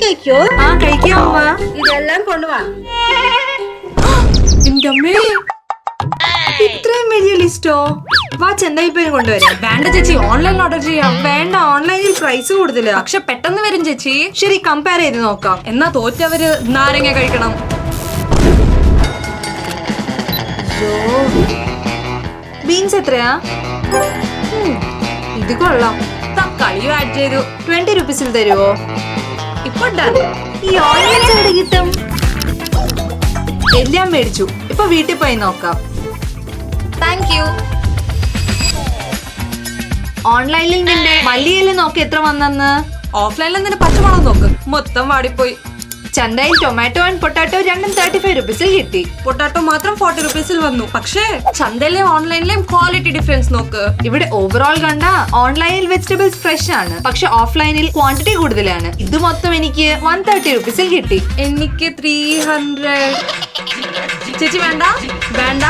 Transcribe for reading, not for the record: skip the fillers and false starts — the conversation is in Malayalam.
കഴിക്കോ? ആ കഴിക്കാം അമ്മ. ഇതെല്ലാം കൊണ്ടുവാ. എന്റെ അമ്മേ, ഇത്രയും വലിയ ലിസ്റ്റോ? വാ ചെന്നൈപ്പേരും കൊണ്ടുവരാം. വേണ്ട ചേച്ചി, ഓൺലൈനിൽ ഓർഡർ ചെയ്യാം. വേണ്ട, ഓൺലൈനിൽ പ്രൈസ് കൂടുതലാ. പക്ഷെ പെട്ടെന്ന് വരും ചേച്ചി. ശരി, കമ്പയർ ചെയ്ത് നോക്കാം. എന്നാ തോറ്റവര് നാരങ്ങ കഴിക്കണം. ബീൻസ് എത്രയാ? ഇത് കൊള്ളാം. തക്കാളിയും ആഡ് ചെയ്തു. 20 റുപ്പീസിൽ തരുവോ? ഇപ്പൊ ഡൺ. ഈ ഓണിയൻസ് എവിടെ കിട്ടും? എല്ലാം മേടിച്ചു. ഇപ്പൊ വീട്ടിൽ പോയി നോക്കാം. Thank you. ഓൺലൈനിൽ നിന്റെ മല്ലിയില നോക്കി എത്ര വന്നെന്ന്. ഓഫ്ലൈനിൽ നിന്റെ പച്ചമുളക് നോക്ക്, മൊത്തം വാടിപ്പോയി. ചന്തയിൽ ടൊമാറ്റോ ആൻഡ് പൊട്ടാറ്റോ രണ്ടും 35 റുപ്പീസിൽ കിട്ടി. പൊട്ടാറ്റോ മാത്രം 40 റുപ്പീസിൽ വന്നു. പക്ഷേ ചന്തയിലെയും ഓൺലൈനിലെയും ക്വാളിറ്റി ഡിഫറൻസ് നോക്ക്. ഇവിടെ ഓവറോൾ കണ്ട ഓൺലൈനിൽ വെജിറ്റബിൾസ് ഫ്രഷ് ആണ്, പക്ഷെ ഓഫ്ലൈനിൽ ക്വാണ്ടിറ്റി കൂടുതലാണ്. ഇത് മൊത്തം എനിക്ക് 130 റുപ്പീസിൽ കിട്ടി. എനിക്ക് 300. ചേച്ചി വേണ്ട? വേണ്ട.